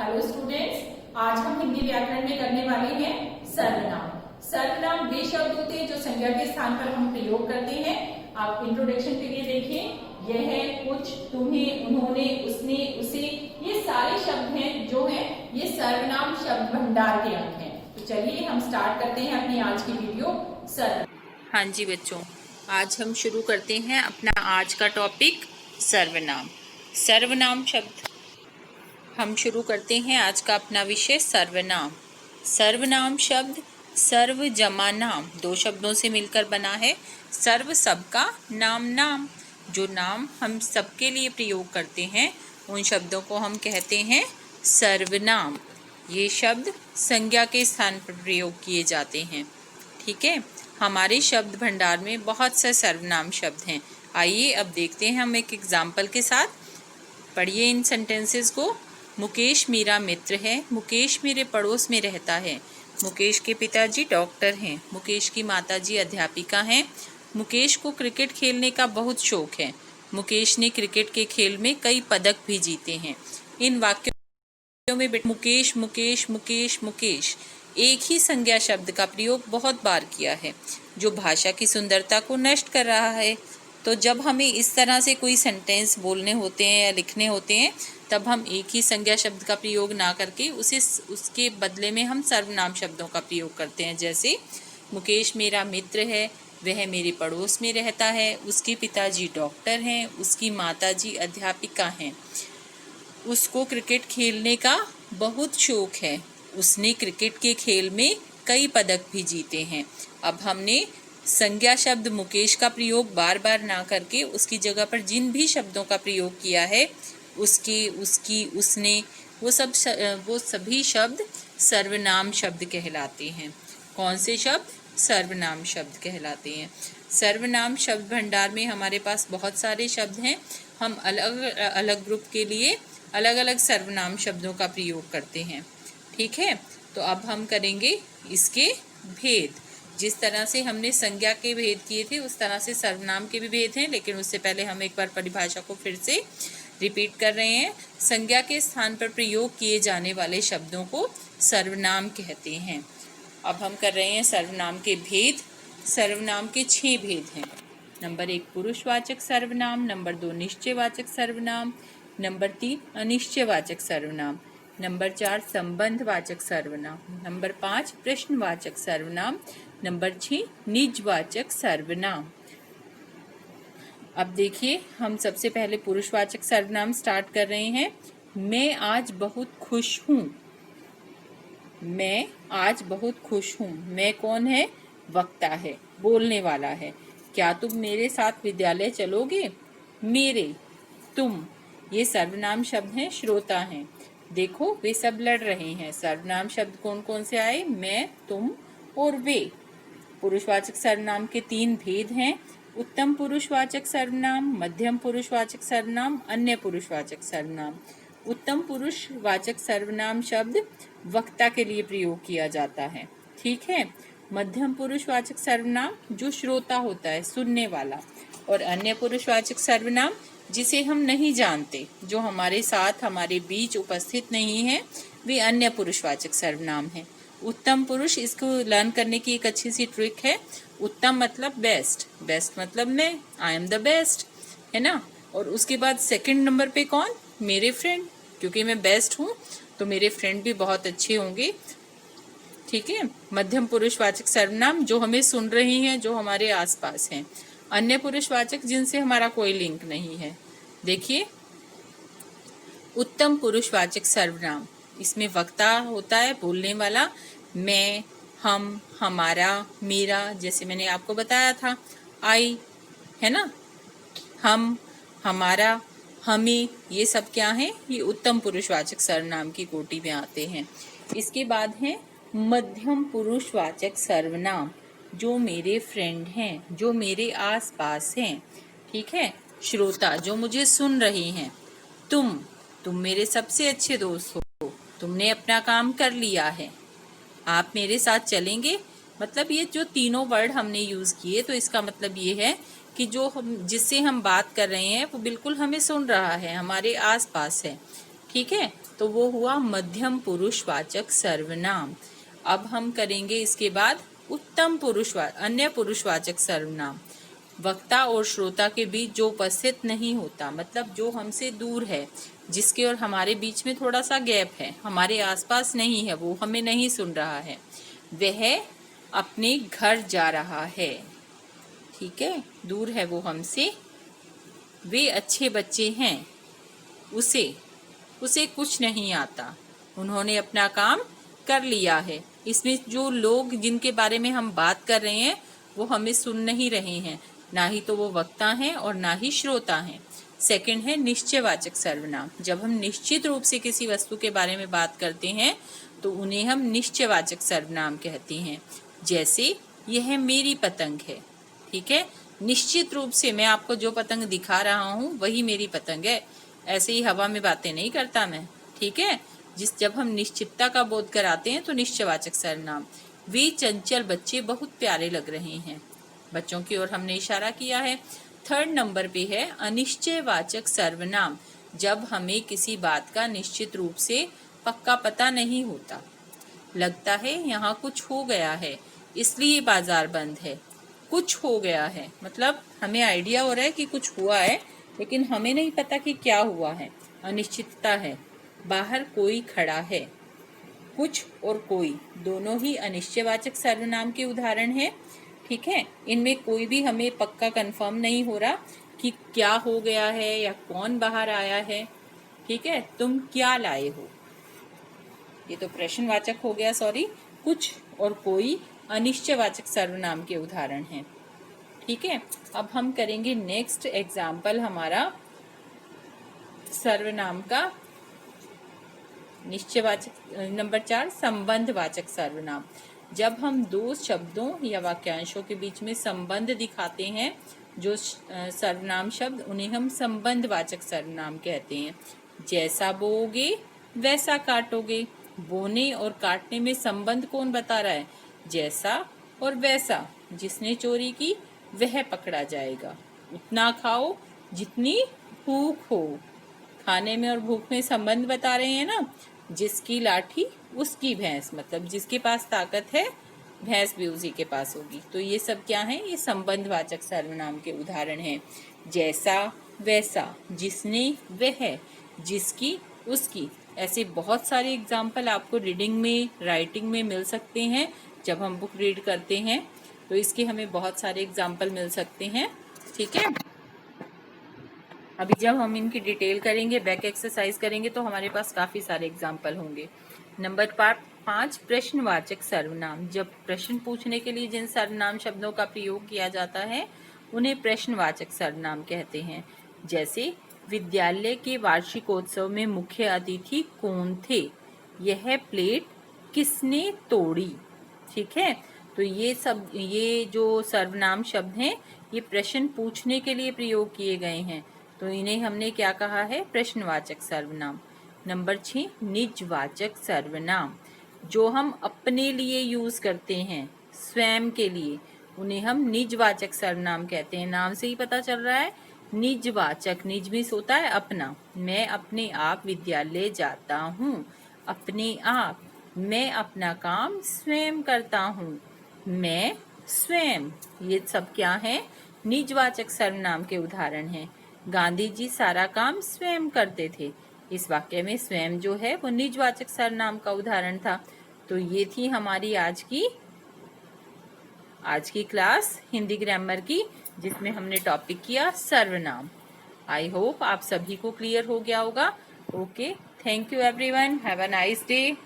Hello students, आज हम हिंदी व्याकरण में करने वाले हैं सर्वनाम। सर्वनाम वे शब्द होते हैं जो संज्ञा के स्थान पर हम प्रयोग करते हैं। आप इंट्रोडक्शन के लिए देखें, यह, कुछ, तुम्हें, उन्होंने, उसने, उसे, ये सारे शब्द हैं जो हैं ये सर्वनाम शब्द भंडार के अंग हैं। तो चलिए हम स्टार्ट करते हैं अपनी आज की वीडियो सर्वनाम। हाँ जी बच्चों, आज हम शुरू करते हैं अपना आज का टॉपिक सर्वनाम। सर्वनाम शब्द हम शुरू करते हैं आज का अपना विषय सर्वनाम। सर्वनाम शब्द सर्व जमा नाम दो शब्दों से मिलकर बना है। सर्व सबका, नाम नाम, जो नाम हम सबके लिए प्रयोग करते हैं उन शब्दों को हम कहते हैं सर्वनाम। ये शब्द संज्ञा के स्थान पर प्रयोग किए जाते हैं। ठीक है, हमारे शब्द भंडार में बहुत से सर्वनाम शब्द हैं। आइए अब देखते हैं हम एक एग्जाम्पल के साथ। पढ़िए इन सेंटेंसेस को। मुकेश मेरा मित्र है। मुकेश मेरे पड़ोस में रहता है। मुकेश के पिताजी डॉक्टर हैं। मुकेश की माताजी अध्यापिका हैं। मुकेश को क्रिकेट खेलने का बहुत शौक है। मुकेश ने क्रिकेट के खेल में कई पदक भी जीते हैं। इन वाक्यों में मुकेश मुकेश मुकेश मुकेश एक ही संज्ञा शब्द का प्रयोग बहुत बार किया है, जो भाषा की सुंदरता को नष्ट कर रहा है। तो जब हमें इस तरह से कोई सेंटेंस बोलने होते हैं या लिखने होते हैं, तब हम एक ही संज्ञा शब्द का प्रयोग ना करके उसके बदले में हम सर्वनाम शब्दों का प्रयोग करते हैं। जैसे मुकेश मेरा मित्र है, वह मेरे पड़ोस में रहता है, उसके पिताजी डॉक्टर हैं, उसकी माताजी अध्यापिका हैं, उसको क्रिकेट खेलने का बहुत शौक है, उसने क्रिकेट के खेल में कई पदक भी जीते हैं। अब हमने संज्ञा शब्द मुकेश का प्रयोग बार बार ना करके उसकी जगह पर जिन भी शब्दों का प्रयोग किया है, उसके, उसकी, उसने, वो सभी शब्द सर्वनाम शब्द कहलाते हैं। कौन से शब्द? सर्वनाम शब्द कहलाते हैं। सर्वनाम शब्द भंडार में हमारे पास बहुत सारे शब्द हैं। हम अलग अलग ग्रुप के लिए अलग अलग सर्वनाम शब्दों का प्रयोग करते हैं। ठीक है, तो अब हम करेंगे इसके भेद। जिस तरह से हमने संज्ञा के भेद किए थे उस तरह से सर्वनाम के भी भेद हैं, लेकिन उससे पहले हम एक बार परिभाषा को फिर से रिपीट कर रहे हैं। संज्ञा के स्थान पर प्रयोग किए जाने वाले शब्दों को सर्वनाम कहते हैं। अब हम कर रहे हैं सर्वनाम के भेद। सर्वनाम के 6 भेद हैं। नंबर 1 पुरुषवाचक सर्वनाम, नंबर 2 निश्चयवाचक सर्वनाम, नंबर 3 अनिश्चयवाचक सर्वनाम, नंबर 4 संबंधवाचक सर्वनाम, नंबर 5 प्रश्नवाचक सर्वनाम, नंबर 6 निजवाचक सर्वनाम। अब देखिए, हम सबसे पहले पुरुषवाचक सर्वनाम स्टार्ट कर रहे हैं। मैं आज बहुत खुश हूँ। मैं आज बहुत खुश हूँ। मैं कौन है? वक्ता है, बोलने वाला है। क्या तुम मेरे साथ विद्यालय चलोगे? मेरे, तुम, ये सर्वनाम शब्द हैं, श्रोता हैं। देखो, वे सब लड़ रहे हैं। सर्वनाम शब्द कौन कौन से आए? मैं, तुम और वे। पुरुषवाचक सर्वनाम के 3 भेद हैं। उत्तम पुरुषवाचक सर्वनाम, मध्यम पुरुषवाचक सर्वनाम, अन्य पुरुषवाचक सर्वनाम। उत्तम पुरुषवाचक सर्वनाम शब्द वक्ता के लिए प्रयोग किया जाता है। ठीक है। मध्यम पुरुषवाचक सर्वनाम जो श्रोता होता है, सुनने वाला। और अन्य पुरुषवाचक सर्वनाम जिसे हम नहीं जानते, जो हमारे साथ, हमारे बीच उपस्थित नहीं है, वे अन्य पुरुषवाचक सर्वनाम हैं। उत्तम पुरुष, इसको लर्न करने की एक अच्छी सी ट्रिक है। उत्तम मतलब बेस्ट, बेस्ट मतलब मैं, आई एम द बेस्ट, है ना। और उसके बाद सेकंड नंबर पे कौन? मेरे फ्रेंड, क्योंकि मैं बेस्ट हूँ तो मेरे फ्रेंड भी बहुत अच्छे होंगे। ठीक है। मध्यम पुरुषवाचक सर्वनाम जो हमें सुन रही हैं, जो हमारे आसपास हैं। अन्य पुरुषवाचक जिनसे हमारा कोई लिंक नहीं है। देखिए, उत्तम पुरुषवाचक सर्वनाम, इसमें वक्ता होता है, बोलने वाला। मैं, हम, हमारा, मेरा, जैसे मैंने आपको बताया था, आई, है ना। हम, हमारा, हमें, ये सब क्या है? ये उत्तम पुरुषवाचक सर्वनाम की कोटि में आते हैं। इसके बाद है मध्यम पुरुषवाचक सर्वनाम, जो मेरे फ्रेंड हैं, जो मेरे आसपास हैं। ठीक है। श्रोता, जो मुझे सुन रही हैं। तुम मेरे सबसे अच्छे दोस्त हो। तुमने अपना काम कर लिया है। आप मेरे साथ चलेंगे। मतलब ये जो तीनों वर्ड हमने यूज किए, तो इसका मतलब ये है कि जिससे हम बात कर रहे हैं वो बिल्कुल हमें सुन रहा है, हमारे आसपास है। ठीक है। तो वो हुआ मध्यम पुरुषवाचक सर्वनाम। अब हम करेंगे इसके बाद उत्तम अन्य पुरुषवाचक सर्वनाम। वक्ता और श्रोता के बीच जो उपस्थित नहीं होता, मतलब जो हमसे दूर है, जिसके और हमारे बीच में थोड़ा सा गैप है, हमारे आसपास नहीं है, वो हमें नहीं सुन रहा है, वह अपने घर जा रहा है। ठीक है, दूर है वो हमसे। वे अच्छे बच्चे हैं, उसे कुछ नहीं आता, उन्होंने अपना काम कर लिया है। इसमें जो लोग जिनके बारे में हम बात कर रहे हैं वो हमें सुन नहीं रहे हैं, ना ही तो वो वक्ता हैं और ना ही श्रोता हैं। सेकंड है निश्चयवाचक सर्वनाम। जब हम निश्चित रूप से किसी वस्तु के बारे में बात करते हैं तो उन्हें हम निश्चयवाचक सर्वनाम कहते हैं। जैसे यह मेरी पतंग है। ठीक है, निश्चित रूप से मैं आपको जो पतंग दिखा रहा हूँ वही मेरी पतंग है, ऐसे ही हवा में बातें नहीं करता मैं। ठीक है, जब हम निश्चितता का बोध कराते हैं तो निश्चयवाचक सर्वनाम। वे चंचल बच्चे बहुत प्यारे लग रहे हैं, बच्चों की ओर हमने इशारा किया है। थर्ड नंबर पे है अनिश्चयवाचक सर्वनाम। जब हमें किसी बात का निश्चित रूप से पक्का पता नहीं होता, लगता है यहाँ कुछ हो गया है इसलिए बाजार बंद है। कुछ हो गया है मतलब हमें आइडिया हो रहा है कि कुछ हुआ है, लेकिन हमें नहीं पता कि क्या हुआ है, अनिश्चितता है। बाहर कोई खड़ा है। कुछ और कोई दोनों ही अनिश्चयवाचक सर्वनाम के उदाहरण हैं। ठीक है, इनमें कोई भी हमें पक्का कंफर्म नहीं हो रहा कि क्या हो गया है या कौन बाहर आया है। ठीक है, तुम क्या लाए हो, ये तो प्रश्नवाचक हो गया, सॉरी। कुछ और कोई अनिश्चयवाचक सर्वनाम के उदाहरण हैं। ठीक है, अब हम करेंगे नेक्स्ट एग्जाम्पल हमारा सर्वनाम का निश्चयवाचक नंबर 4 संबंधवाचक सर्वनाम। जब हम दो शब्दों या वाक्यांशों के बीच में संबंध दिखाते हैं, जो सर्वनाम शब्द, उन्हें हम संबंधवाचक सर्वनाम कहते हैं। जैसा बोओगे वैसा काटोगे। बोने और काटने में संबंध कौन बता रहा है? जैसा और वैसा। जिसने चोरी की वह पकड़ा जाएगा। उतना खाओ जितनी भूख हो। खाने में और भूख में संबंध बता रहे हैं ना। जिसकी लाठी उसकी भैंस, मतलब जिसके पास ताकत है भैंस भी उसी के पास होगी। तो ये सब क्या है? ये संबंधवाचक सर्वनाम के उदाहरण हैं। जैसा वैसा, जिसने वह, जिसकी उसकी। ऐसे बहुत सारे एग्जाम्पल आपको रीडिंग में, राइटिंग में मिल सकते हैं। जब हम बुक रीड करते हैं तो इसके हमें बहुत सारे एग्जाम्पल मिल सकते हैं। ठीक है, अभी जब हम इनकी डिटेल करेंगे, बैक एक्सरसाइज करेंगे, तो हमारे पास काफ़ी सारे एग्जाम्पल होंगे। नंबर 5 प्रश्नवाचक सर्वनाम। जब प्रश्न पूछने के लिए जिन सर्वनाम शब्दों का प्रयोग किया जाता है उन्हें प्रश्नवाचक सर्वनाम कहते हैं। जैसे विद्यालय के वार्षिकोत्सव में मुख्य अतिथि कौन थे? यह प्लेट किसने तोड़ी? ठीक है, तो ये जो सर्वनाम शब्द हैं ये प्रश्न पूछने के लिए प्रयोग किए गए हैं, तो इन्हें हमने क्या कहा है? प्रश्नवाचक सर्वनाम। नंबर 6 निजवाचक सर्वनाम। जो हम अपने लिए यूज करते हैं, स्वयं के लिए, उन्हें हम निजवाचक सर्वनाम कहते हैं। नाम से ही पता चल रहा है, निजवाचक। निज में होता है अपना। मैं अपने आप विद्यालय जाता हूँ। अपने आप, मैं अपना काम स्वयं करता हूँ। मैं स्वयं, ये सब क्या है? निजवाचक सर्वनाम के उदाहरण हैं। गांधी जी सारा काम स्वयं करते थे। इस वाक्य में स्वयं जो है वो निजवाचक सर्वनाम का उदाहरण था। तो ये थी हमारी आज की क्लास हिंदी ग्रामर की, जिसमें हमने टॉपिक किया सर्वनाम। आई होप आप सभी को क्लियर हो गया होगा। Okay, thank you everyone, have a nice day.